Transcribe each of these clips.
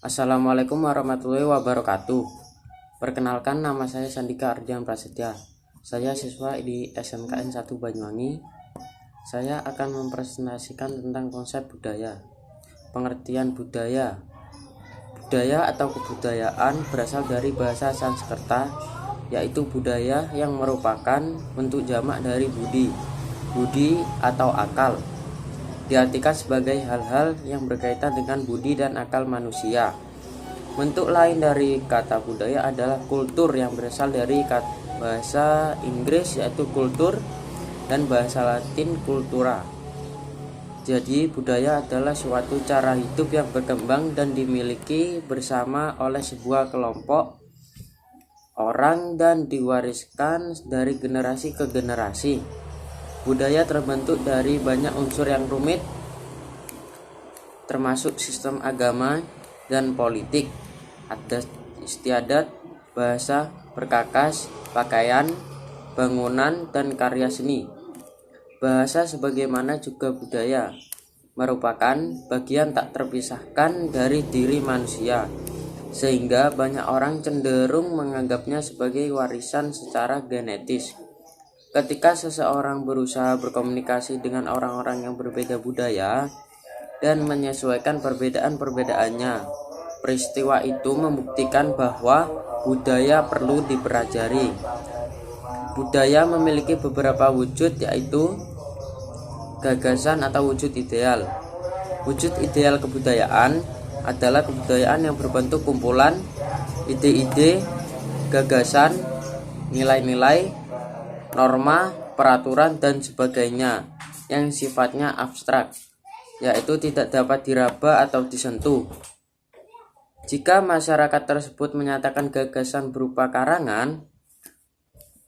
Assalamualaikum warahmatullahi wabarakatuh. Perkenalkan, nama saya Sandika Ardian Prasetya. Saya siswa di SMKN 1 Banyuwangi. Saya akan mempresentasikan tentang konsep budaya. Pengertian budaya. Budaya atau kebudayaan berasal dari bahasa Sanskerta, yaitu budaya yang merupakan bentuk jamak dari budi. Budi atau akal diartikan sebagai hal-hal yang berkaitan dengan budi dan akal manusia. Bentuk lain dari kata budaya adalah kultur yang berasal dari bahasa Inggris yaitu kultur dan bahasa Latin cultura. Jadi budaya adalah suatu cara hidup yang berkembang dan dimiliki bersama oleh sebuah kelompok orang dan diwariskan dari generasi ke generasi. Budaya terbentuk dari banyak unsur yang rumit, termasuk sistem agama dan politik, adat istiadat, bahasa, perkakas, pakaian, bangunan, dan karya seni. Bahasa sebagaimana juga budaya merupakan bagian tak terpisahkan dari diri manusia, sehingga banyak orang cenderung menganggapnya sebagai warisan secara genetis. Ketika seseorang berusaha berkomunikasi dengan orang-orang yang berbeda budaya dan menyesuaikan perbedaan-perbedaannya, peristiwa itu membuktikan bahwa budaya perlu dipelajari. Budaya memiliki beberapa wujud, yaitu gagasan atau wujud ideal. Wujud ideal kebudayaan adalah kebudayaan yang berbentuk kumpulan ide-ide, gagasan, nilai-nilai, norma, peraturan, dan sebagainya yang sifatnya abstrak, yaitu tidak dapat diraba atau disentuh. Jika masyarakat tersebut menyatakan gagasan berupa karangan,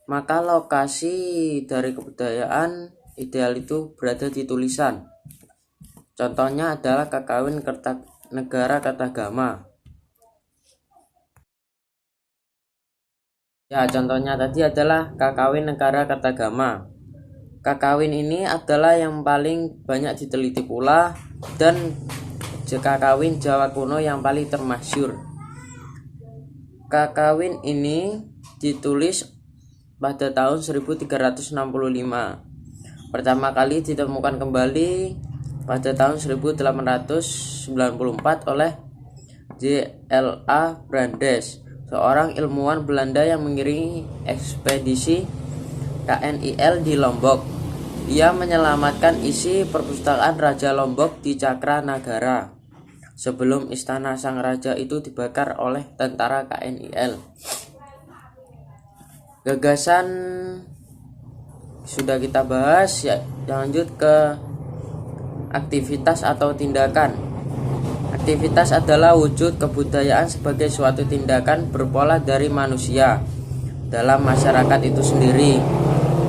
maka lokasi dari kebudayaan ideal itu berada di tulisan. Contohnya adalah Kakawin Kertanegara Kertagama. Ya, contohnya tadi adalah Kakawin Negara Kertagama. Kakawin ini adalah yang paling banyak diteliti pula dan Kakawin Jawa kuno yang paling termasyhur. Kakawin ini ditulis pada tahun 1365. Pertama kali ditemukan kembali pada tahun 1894 oleh J.L.A. Brandes, seorang ilmuwan Belanda yang mengiringi ekspedisi KNIL di Lombok. Ia menyelamatkan isi perpustakaan Raja Lombok di Cakranagara sebelum istana sang raja itu dibakar oleh tentara KNIL. Gagasan sudah kita bahas, ya. Lanjut ke aktivitas atau tindakan. Aktivitas adalah wujud kebudayaan sebagai suatu tindakan berpola dari manusia dalam masyarakat itu sendiri.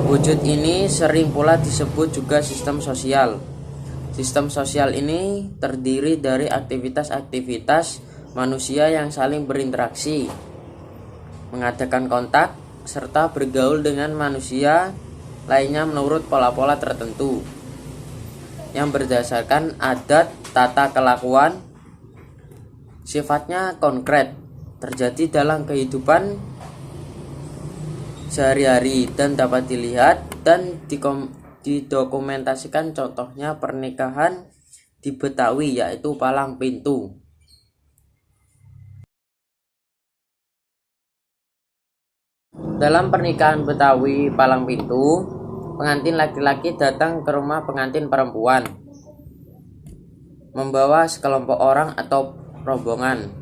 Wujud ini sering pula disebut juga sistem sosial. Sistem sosial ini terdiri dari aktivitas-aktivitas manusia yang saling berinteraksi, mengadakan kontak, serta bergaul dengan manusia lainnya menurut pola-pola tertentu yang berdasarkan adat tata kelakuan. Sifatnya konkret, terjadi dalam kehidupan sehari-hari dan dapat dilihat dan didokumentasikan. Contohnya pernikahan di Betawi, yaitu palang pintu. Dalam pernikahan Betawi palang pintu, pengantin laki-laki datang ke rumah pengantin perempuan membawa sekelompok orang atau rombongan.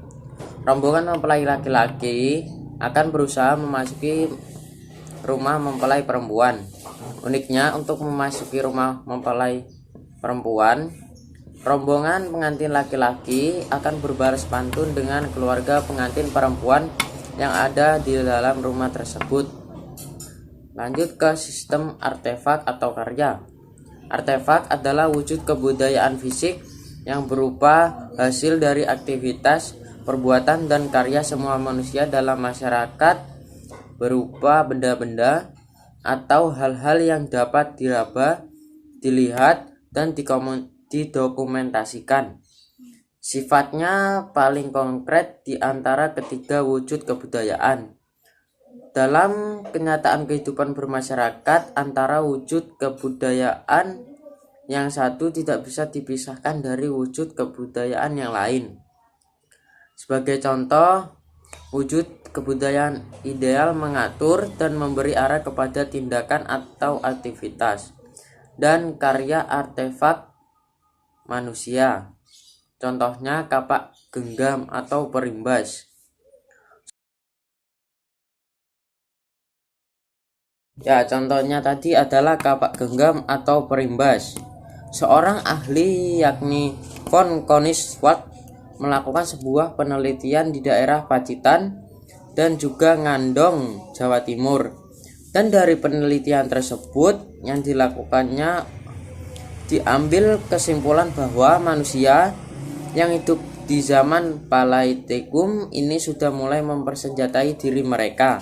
Rombongan mempelai laki-laki akan berusaha memasuki rumah mempelai perempuan. Uniknya, untuk memasuki rumah mempelai perempuan, rombongan pengantin laki-laki akan berbalas pantun dengan keluarga pengantin perempuan yang ada di dalam rumah tersebut. Lanjut ke sistem artefak atau karya. Artefak adalah wujud kebudayaan fisik yang berupa hasil dari aktivitas, perbuatan, dan karya semua manusia dalam masyarakat, berupa benda-benda atau hal-hal yang dapat diraba, dilihat, dan didokumentasikan. Sifatnya paling konkret di antara ketiga wujud kebudayaan. Dalam kenyataan kehidupan bermasyarakat, antara wujud kebudayaan yang satu tidak bisa dipisahkan dari wujud kebudayaan yang lain. Sebagai contoh, wujud kebudayaan ideal mengatur dan memberi arah kepada tindakan atau aktivitas dan karya artefak manusia. Contohnya kapak genggam atau perimbas. Ya, contohnya tadi adalah kapak genggam atau perimbas. Seorang ahli yakni von Koenigswald melakukan sebuah penelitian di daerah Pacitan dan juga Ngandong, Jawa Timur. Dan dari penelitian tersebut yang dilakukannya diambil kesimpulan bahwa manusia yang hidup di zaman Paleolitikum ini sudah mulai mempersenjatai diri mereka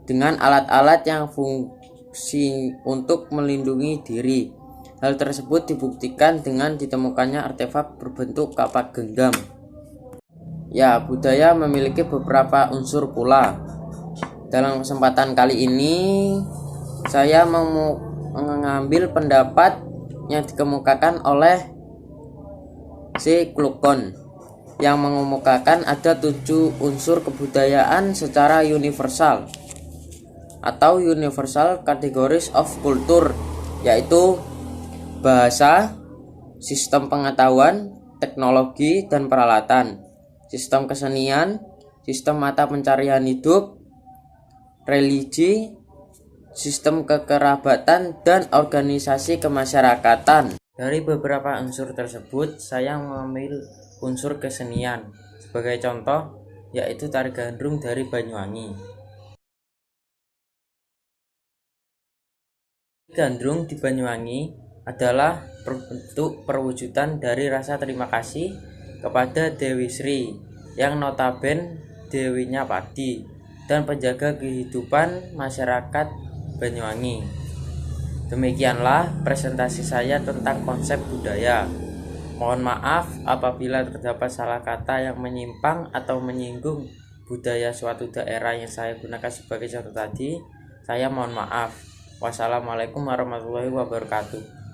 dengan alat-alat yang fungsi untuk melindungi diri. Hal tersebut dibuktikan dengan ditemukannya artefak berbentuk kapak genggam. Ya, budaya memiliki beberapa unsur pula. Dalam kesempatan kali ini, saya mau mengambil pendapat yang dikemukakan oleh C. Klukon yang mengemukakan ada 7 unsur kebudayaan secara universal atau universal categories of culture, yaitu bahasa, sistem pengetahuan, teknologi dan peralatan, sistem kesenian, sistem mata pencarian hidup, religi, sistem kekerabatan, dan organisasi kemasyarakatan. Dari beberapa unsur tersebut, saya mengambil unsur kesenian. Sebagai contoh, yaitu tari gandrung dari Banyuwangi. Gandrung di Banyuwangi adalah bentuk perwujudan dari rasa terima kasih kepada Dewi Sri yang notaben dewinya padi dan penjaga kehidupan masyarakat Banyuwangi. Demikianlah presentasi saya tentang konsep budaya. Mohon maaf apabila terdapat salah kata yang menyimpang atau menyinggung budaya suatu daerah yang saya gunakan sebagai contoh tadi. Saya mohon maaf. Wassalamualaikum warahmatullahi wabarakatuh.